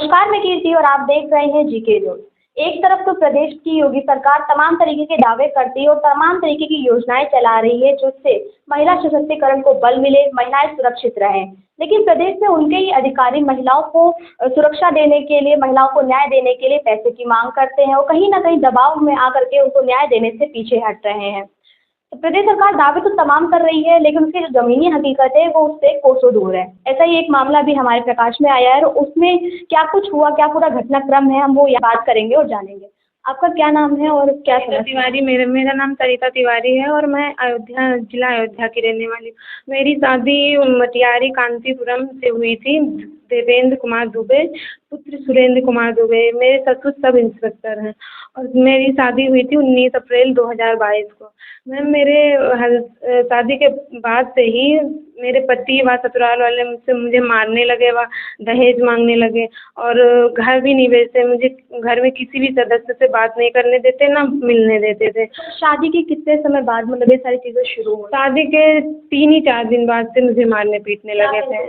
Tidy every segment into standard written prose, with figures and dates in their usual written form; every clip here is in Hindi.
नमस्कार, मैं कीर्ति और आप देख रहे हैं जीके न्यूज। एक तरफ तो प्रदेश की योगी सरकार तमाम तरीके के दावे करती है और तमाम तरीके की योजनाएं चला रही है जिससे महिला सशक्तिकरण को बल मिले, महिलाएं सुरक्षित रहें। लेकिन प्रदेश में उनके ही अधिकारी महिलाओं को सुरक्षा देने के लिए, महिलाओं को न्याय देने के लिए पैसे की मांग करते हैं और कहीं ना कहीं दबाव में आकर के उनको न्याय देने से पीछे हट रहे हैं। तो प्रदेश सरकार दावे तो तमाम कर रही है लेकिन उसकी जो ज़मीनी हकीकत है वो उससे कोसों दूर है। ऐसा ही एक मामला भी हमारे प्रकाश में आया है और उसमें क्या कुछ हुआ, क्या पूरा घटनाक्रम है, हम वो बात करेंगे और जानेंगे। आपका क्या नाम है और क्या सरिता तिवारी, मेरा नाम सरिता तिवारी है और मैं अयोध्या, जिला अयोध्या की रहने वाली हूँ। मेरी शादी मटियारी कांतीपुरम से हुई थी। देवेंद्र कुमार दुबे, पुत्र सुरेंद्र कुमार दुबे। मेरे ससुर सब इंस्पेक्टर हैं और मेरी शादी हुई थी 19 अप्रैल 2022 को। मैम, मेरे शादी के बाद से ही मेरे पति व ससुराल वाले मुझे मारने लगे, व दहेज मांगने लगे और घर भी नहीं भेजते। मुझे घर में किसी भी सदस्य से बात नहीं करने देते, ना मिलने देते थे। शादी के कितने समय बाद मतलब ये सारी चीज़ें शुरू हुई? शादी के 3 ही 4 दिन बाद से मुझे मारने पीटने लगे थे।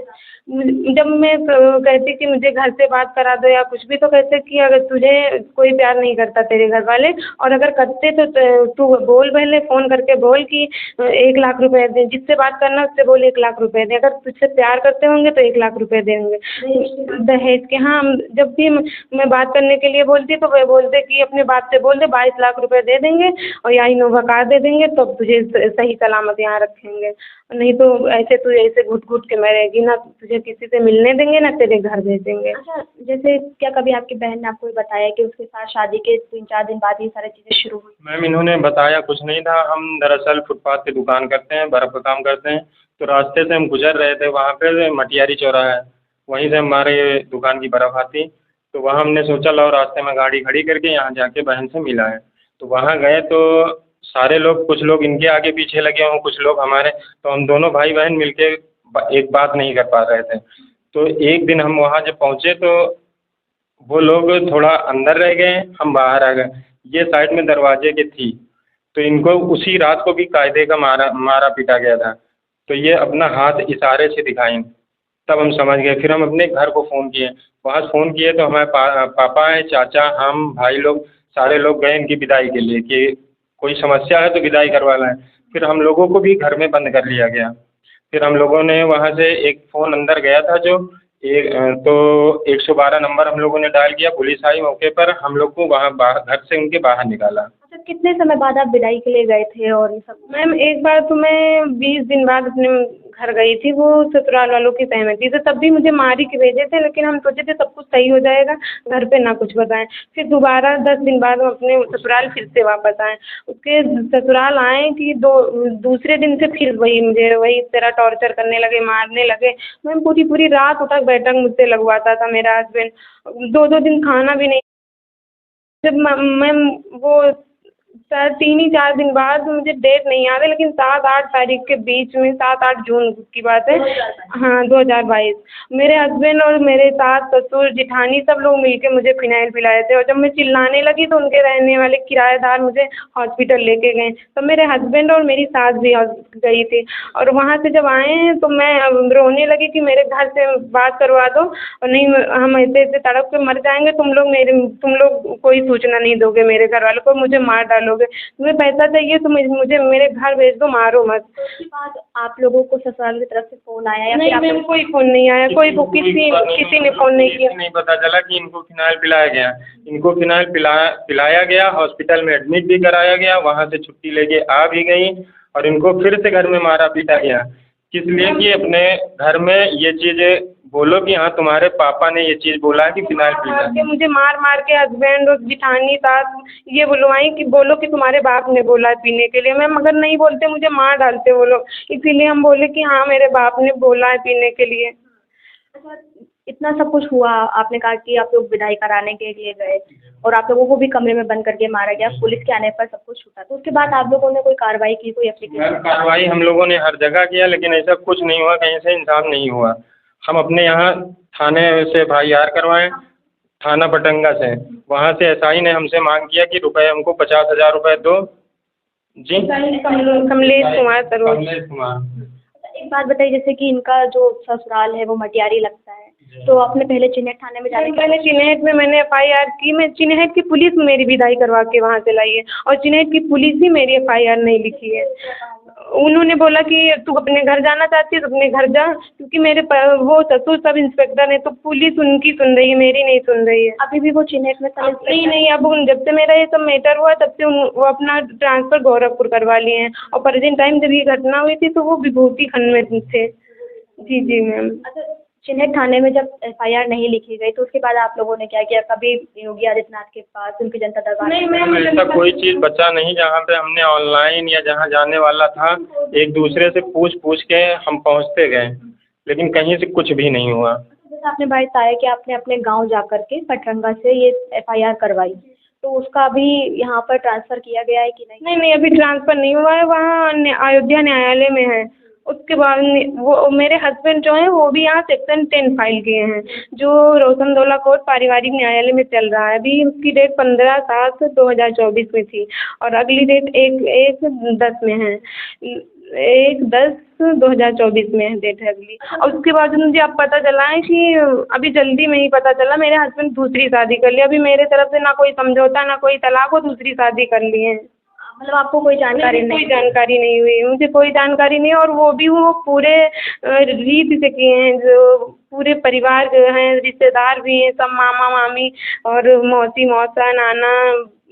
जब मैं कहती कि मुझे घर से बात करा दो या कुछ भी, तो कहते कि अगर तुझे कोई प्यार नहीं करता तेरे घर वाले, और अगर करते तो तू बोल, पहले फ़ोन करके बोल कि 1 लाख रुपए दे, जिससे बात करना उससे बोल 1 लाख रुपए दे, अगर तुझसे प्यार करते होंगे तो 1 लाख रुपए देंगे दहेज के। हाँ, जब भी मैं बात करने के लिए बोलती तो वे बोलते कि अपने बाप से बोल दे 22 लाख रुपए दे देंगे और या इनोवा कार दे देंगे तो तुझे सही सलामत यहाँ रखेंगे, नहीं तो ऐसे तू ऐसे घुट घुट के मरेगी, ना तुझे किसी से मिलने देंगे ना तेरे घर भेजेंगे। अच्छा, जैसे क्या कभी आपकी बहन ने आपको बताया कि उसके साथ शादी के 3-4 दिन बाद ये सारी चीज़ें शुरू हुई? मैम, इन्होंने बताया कुछ नहीं था। हम दरअसल फुटपाथ पे दुकान करते हैं, बर्फ़ का काम करते हैं, तो रास्ते से हम गुजर रहे थे, वहाँ पे मटियारी चौराहा है, वहीं से हमारे दुकान की बर्फ़ आती, तो वहाँ हमने सोचा लो रास्ते में गाड़ी खड़ी करके यहाँ जाके बहन से मिला है। तो वहाँ गए तो सारे लोग, कुछ लोग इनके आगे पीछे लगे हों, कुछ लोग हमारे, तो हम दोनों भाई बहन मिलके एक बात नहीं कर पा रहे थे। तो एक दिन हम वहाँ जब पहुँचे तो वो लोग थोड़ा अंदर रह गए, हम बाहर आ गए। ये साइड में दरवाजे के थी, तो इनको उसी रात को भी कायदे का मारा पीटा गया था। तो ये अपना हाथ इशारे से दिखाएं, तब हम समझ गए। फिर हम अपने घर को फ़ोन किए, वहाँ फ़ोन किए तो हमारे पापा हैं, चाचा, हम भाई लोग सारे लोग गए इनकी विदाई के लिए कि कोई समस्या है तो विदाई करवा लाएं। फिर हम लोगों को भी घर में बंद कर लिया गया। फिर हम लोगों ने वहाँ से एक फ़ोन अंदर गया था जो तो 112 नंबर हम लोगों ने डायल किया, पुलिस आई मौके पर, हम लोग को वहाँ घर से उनके बाहर निकाला। अच्छा, कितने समय बाद आप विदाई के लिए गए थे और ये सब? मैम, एक बार तो मैं 20 दिन बाद अपने घर गई थी, वो ससुराल वालों की सहमति से, तब भी मुझे मार ही के भेजे थे, लेकिन हम सोचे थे सब कुछ सही हो जाएगा, घर पे ना कुछ बताएं। फिर दोबारा 10 दिन बाद हम अपने ससुराल फिर से वापस आए। उसके ससुराल आए कि दूसरे दिन से फिर मुझे वही तरह टॉर्चर करने लगे, मारने लगे। मैम, पूरी रात उठक बैठक मुझसे लगवाता था मेरा हस्बैंड। 2-2 दिन खाना भी नहीं। जब मैम वो शायद 3 ही 4 दिन बाद, मुझे डेट नहीं याद है, लेकिन 7-8 तारीख के बीच में, 7-8 जून की बात है। हाँ, 2022। मेरे हस्बैंड और मेरे सास, ससुर, जेठानी सब लोग मिलके मुझे फिनाइल पिलाए थे और जब मैं चिल्लाने लगी तो उनके रहने वाले किराएदार मुझे हॉस्पिटल लेके गए। तो मेरे हस्बैंड और मेरी सास भी गई थी और वहाँ से जब आए हैं तो मैं रोने लगी कि मेरे घर से बात करवा दो, और नहीं हम ऐसे तड़प के मर जाएंगे, तुम लोग कोई सूचना नहीं दोगे मेरे घर वालों को, मुझे मार डालोगे, तुम्हें पैसा चाहिए तो मुझे मेरे घर भेज दो, मारो मत। उसके बाद आप लोगों को ससुराल की तरफ से फ़ोन आया या नहीं मैम, कोई फ़ोन नहीं आया, किसी ने फ़ोन नहीं किया। नहीं पता चला कि इनको फिनाइल पिलाया गया। इनको फिनाइल पिलाया गया, हॉस्पिटल में एडमिट भी कराया गया, वहाँ से छुट्टी लेके आ भी गई और इनको फिर से घर में मारा पीटा गया। किस लिए कि अपने घर में ये चीज़ बोलो कि हाँ तुम्हारे पापा ने ये चीज़ बोला है कि फिनाइल पीना। मुझे मार के हस्बैंड और जिठानी सास ये बुलवाई कि बोलो कि तुम्हारे बाप ने बोला है पीने के लिए। मैम, अगर नहीं बोलते मुझे मार डालते वो लोग, इसीलिए हम बोले कि हाँ मेरे बाप ने बोला है पीने के लिए। अच्छा, इतना सब कुछ हुआ, आपने कहा कि आप लोग विदाई कराने के लिए गए और आप लोगों को भी कमरे में बंद करके मारा गया, पुलिस के आने पर सब कुछ छूटा, तो उसके बाद आप लोगों ने कोई कार्रवाई की, कोई एप्लीकेशन? कार्रवाई हम लोगों ने हर जगह किया लेकिन ऐसा कुछ नहीं हुआ, कहीं से इंसाफ नहीं हुआ। हम अपने यहाँ थाने से FIR करवाएं, थाना पटंगा से, वहाँ से SI ने हमसे मांग किया कि रुपए हमको 50,000 रुपये दो। जी, कमलेश कुमार सरोज। कमलेश कुमार। एक बात बताइए, जैसे कि इनका जो ससुराल है वो मटियारी लगता है, तो आपने पहले चिन्हित थाने में जाने के पहले चिन्हित में मैंने FIR की। मैं चिन्हित की पुलिस मेरी विदाई करवा के वहाँ से लाई है और चिन्हित की पुलिस भी मेरी FIR नहीं लिखी है। उन्होंने बोला कि तू अपने घर जाना चाहती है तो अपने घर जा, क्योंकि मेरे वो ससुर सब इंस्पेक्टर है तो पुलिस उनकी सुन रही है, मेरी नहीं सुन रही है। अभी भी वो चिन्हित में नहीं, अब जब से मेरा ये सब मैटर हुआ तब से वो अपना ट्रांसफ़र गोरखपुर करवा लिए हैं और प्रेजेंट टाइम जब ये घटना हुई थी तो वो विभूति खंड में थे। जी मैम। अच्छा, चिन्हित थाने में जब FIR नहीं लिखी गई तो उसके बाद आप लोगों ने क्या किया? कभी योगी आदित्यनाथ के पास, उनकी जनता दरबार? नहीं मैम, ऐसा कोई चीज़ बचा नहीं जहाँ पे हमने ऑनलाइन या जहाँ जाने वाला था एक दूसरे से पूछ के हम पहुँचते गए, लेकिन कहीं से कुछ भी नहीं हुआ। जैसे आपने बताया कि आपने अपने गांव जा कर के पटरंगा से ये FIR करवाई, तो उसका अभी यहाँ पर ट्रांसफ़र किया गया है कि नहीं? नहीं, अभी ट्रांसफ़र नहीं हुआ है, वहाँ अयोध्या न्यायालय में है। उसके बाद वो मेरे हस्बैंड जो हैं वो भी यहाँ सेक्शन 10 फाइल किए हैं, जो रोशनदोला कोर्ट पारिवारिक न्यायालय में चल रहा है। अभी उसकी डेट 15/7/2024 में थी और अगली डेट 1/10 में है, 1/10/2024 में डेट है अगली। और उसके बाद मुझे अब पता चला है कि अभी जल्दी में ही पता चला मेरे हस्बैंड दूसरी शादी कर लिया। अभी मेरे तरफ से ना कोई समझौता ना कोई तलाक, वो दूसरी शादी कर लिए हैं। मतलब आपको कोई जानकारी नहीं? कोई जानकारी नहीं हुई, मुझे कोई जानकारी नहीं। और वो भी वो पूरे रीति से किए हैं, जो पूरे परिवार जो हैं, रिश्तेदार भी हैं, सब मामा मामी और मौसी मौसा नाना,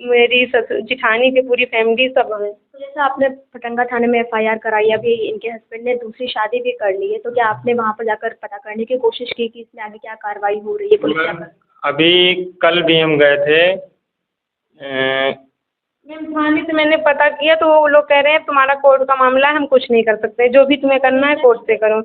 मेरी ससुर जिठानी की पूरी फैमिली सब हैं। तो जैसे आपने पटरंगा थाने में FIR कराई, अभी इनके हस्बैंड ने दूसरी शादी भी कर ली है, तो क्या आपने वहाँ पर जाकर पता करने की कोशिश की कि इसमें आगे क्या कार्रवाई हो रही है, पुलिस क्या कर? अभी कल भी हम गए थे मैम, थाने से मैंने पता किया तो वो लोग कह रहे हैं तुम्हारा कोर्ट का मामला है, हम कुछ नहीं कर सकते, जो भी तुम्हें करना है कोर्ट से करो।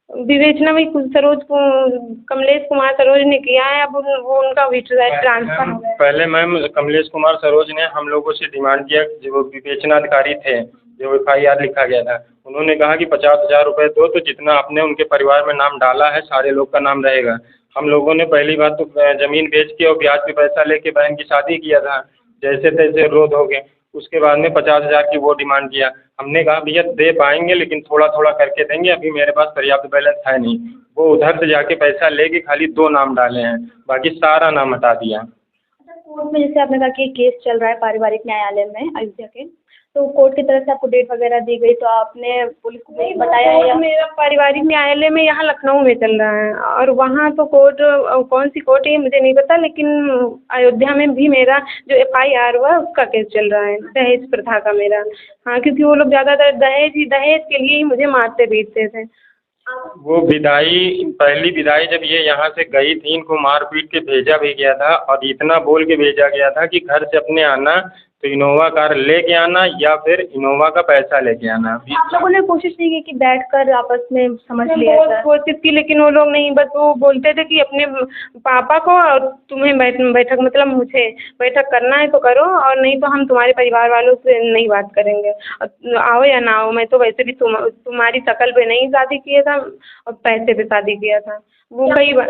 विवेचना भी कमलेश कुमार सरोज ने किया है, अब वो उनका ट्रांसफर हो गया है। पहले मैम कमलेश कुमार सरोज ने हम लोगों से डिमांड किया, जो विवेचनाधिकारी थे, जो FIR लिखा गया था, उन्होंने कहा कि 50,000 रुपये दो तो जितना आपने उनके परिवार में नाम डाला है सारे लोग का नाम रहेगा। हम लोगों ने पहली बात तो ज़मीन बेच के और ब्याज पे पैसा लेके बहन की शादी किया था, जैसे तैसे रोध हो गए। उसके बाद में 50,000 की वो डिमांड किया। हमने कहा भैया दे पाएंगे लेकिन थोड़ा थोड़ा करके देंगे, अभी मेरे पास पर्याप्त बैलेंस है नहीं। वो उधर से जाके पैसा लेके खाली 2 नाम डाले हैं, बाकी सारा नाम हटा दिया। अच्छा, कोर्ट में जैसे आपने कहा कि केस चल रहा है पारिवारिक न्यायालय में अयोध्या के, तो कोर्ट की तरफ से आपको डेट वगैरह दी गई, तो आपने पुलिस को नहीं बताया है? या मेरा पारिवारिक न्यायालय में यहाँ लखनऊ में चल रहा है और वहाँ तो कोर्ट कौन सी कोर्ट है मुझे नहीं पता, लेकिन अयोध्या में भी मेरा जो FIR हुआ उसका केस चल रहा है, दहेज प्रथा का मेरा। हाँ, क्योंकि वो लोग ज़्यादातर दहेज के लिए ही मुझे मारते पीटते थे। वो पहली विदाई जब ये यहाँ से गई थी, इनको मार पीट के भेजा भी गया था और इतना बोल के भेजा गया था कि घर से अपने आना तो इनोवा कार लेके आना या फिर इनोवा का पैसा लेके आना। आप लोगों ने कोशिश नहीं की कि बैठकर आपस में समझ लिया बहुत जाए? कोशिश की लेकिन वो लोग नहीं, बस वो बोलते थे कि अपने पापा को और तुम्हें बैठक मतलब मुझे बैठक करना है तो करो और नहीं तो हम तुम्हारे परिवार वालों से नहीं बात करेंगे, आओ या ना आओ। मैं तो वैसे भी तुम्हारी शकल पे नहीं शादी किया था और पैसे पे शादी किया था। वो कई बार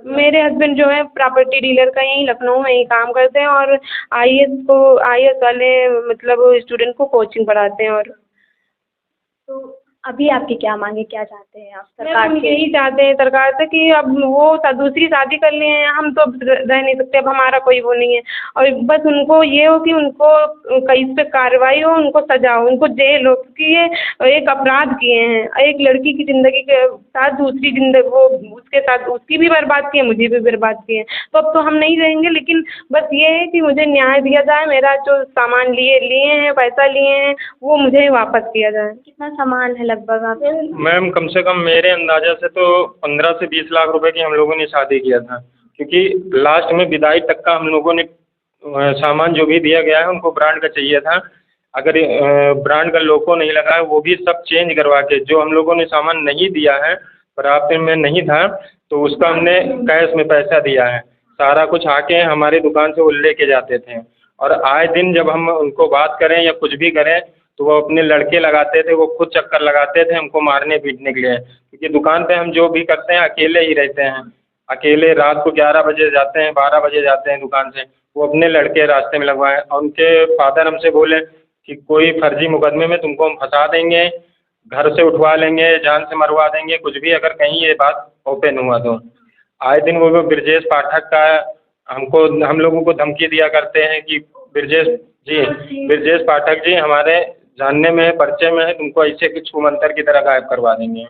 मेरे हस्बैंड जो है प्रॉपर्टी डीलर का यहीं लखनऊ में ही काम करते हैं और IAS वाले मतलब स्टूडेंट को कोचिंग पढ़ाते हैं। और तो अभी आपकी क्या मांगे, क्या चाहते हैं आप सरकार हम से? यही चाहते हैं सरकार से कि अब वो दूसरी शादी कर लिए हैं, हम तो अब रह नहीं सकते, अब हमारा कोई वो नहीं है। और बस उनको ये हो कि उनको इस पे कार्रवाई हो, उनको सजा हो, उनको जेल हो, क्योंकि ये एक अपराध किए हैं। एक लड़की की ज़िंदगी के साथ दूसरी ज़िंदगी वो उसके साथ उसकी भी बर्बाद की है, मुझे भी बर्बाद की है। तो अब तो हम नहीं रहेंगे, लेकिन बस ये है कि मुझे न्याय दिया जाए, मेरा जो सामान लिए हैं, पैसा लिए हैं, वो मुझे वापस किया जाए। कितना सामान है लगभग आप? मैम कम से कम मेरे अंदाजा से तो 15 से 20 लाख रुपए की हम लोगों ने शादी किया था, क्योंकि लास्ट में विदाई तक का हम लोगों ने सामान जो भी दिया गया है उनको ब्रांड का चाहिए था। अगर ब्रांड का लोगो नहीं लगा है वो भी सब चेंज करवा के, जो हम लोगों ने सामान नहीं दिया है प्राप्त में नहीं था तो उसका हमने कैश में पैसा दिया है। सारा कुछ आके हमारी दुकान से वो लेके जाते थे और आए दिन जब हम उनको बात करें या कुछ भी करें तो वो अपने लड़के लगाते थे, वो खुद चक्कर लगाते थे हमको मारने पीटने के लिए, क्योंकि दुकान पे हम जो भी करते हैं अकेले ही रहते हैं। अकेले रात को 11 बजे जाते हैं, 12 बजे जाते हैं दुकान से, वो अपने लड़के रास्ते में लगवाए और उनके फादर हमसे बोले कि कोई फर्जी मुकदमे में तुमको हम फंसा देंगे, घर से उठवा लेंगे, जान से मरवा देंगे, कुछ भी अगर कहीं ये बात ओपन हुआ तो। आए दिन वो ब्रजेश पाठक का हम लोगों को धमकी दिया करते हैं कि ब्रजेश पाठक जी हमारे जानने में है, परिचय में है, तुमको ऐसे कि छू मंतर की तरह गायब करवा देंगे।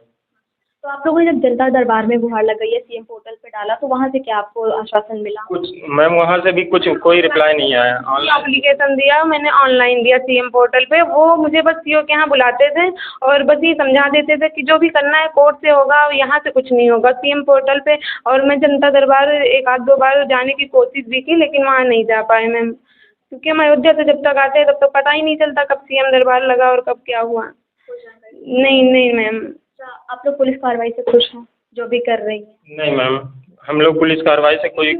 तो आप लोगों ने जब जनता दरबार में गुहार लगाई है, सीएम पोर्टल पे डाला, तो वहाँ से क्या आपको आश्वासन मिला? कुछ मैम वहाँ से भी कोई रिप्लाई नहीं आया। एप्लीकेशन दिया मैंने, ऑनलाइन दिया सीएम पोर्टल पे। वो मुझे बस सीओ के यहाँ बुलाते थे और बस ये समझा देते थे कि जो भी करना है कोर्ट से होगा, यहाँ से कुछ नहीं होगा, सीएम पोर्टल पे। और मैं जनता दरबार एक आध दो बार जाने की कोशिश भी की, लेकिन वहाँ नहीं जा पाए मैम, क्योंकि हम अयोध्या से जब तक आते हैं तब तक पता ही नहीं चलता कब सीएम दरबार लगा और कब क्या हुआ। नहीं मैम। आप लोग पुलिस कार्रवाई से खुश हैं जो भी कर रही है? नहीं मैम, हम लोग पुलिस कार्रवाई से कोई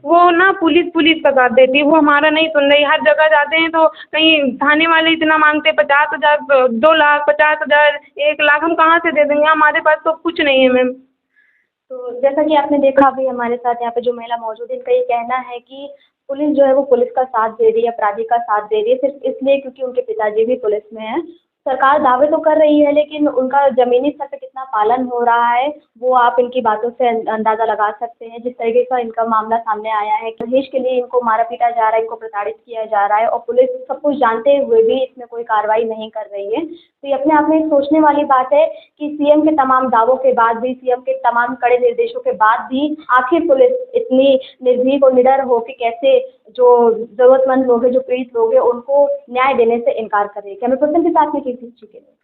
वो ना पुलिस का साथ देती है, वो हमारा नहीं सुन रही। हर जगह जाते हैं तो कहीं थाने वाले इतना मांगते 50,000, 2 लाख, 50,000, 1 लाख, हम कहाँ से दे देंगे? हमारे पास तो कुछ नहीं है मैम। तो जैसा कि आपने देखा अभी हमारे साथ यहाँ पे जो महिला मौजूद है, इनका ये कहना है कि पुलिस जो है वो पुलिस का साथ दे रही है, अपराधी का साथ दे रही है सिर्फ इसलिए क्योंकि उनके पिताजी भी पुलिस में हैं। सरकार दावे तो कर रही है लेकिन उनका ज़मीनी स्तर पे कितना पालन हो रहा है वो आप इनकी बातों से अंदाज़ा लगा सकते हैं। जिस तरीके का इनका मामला सामने आया है, दहेज के लिए इनको मारा पीटा जा रहा है, इनको प्रताड़ित किया जा रहा है और पुलिस सब कुछ जानते हुए भी इसमें कोई कार्रवाई नहीं कर रही है। तो ये अपने आप में एक सोचने वाली बात है कि सीएम के तमाम दावों के बाद भी, सीएम के तमाम कड़े निर्देशों के बाद भी आखिर पुलिस इतनी निर्भीक और निडर हो के कैसे जो ज़रूरतमंद लोग हैं, जो पीड़ित लोग हैं, उनको न्याय देने से इनकार कर रही है। कैमरा पर्सन के साथ में किसी चीज़ के लिए।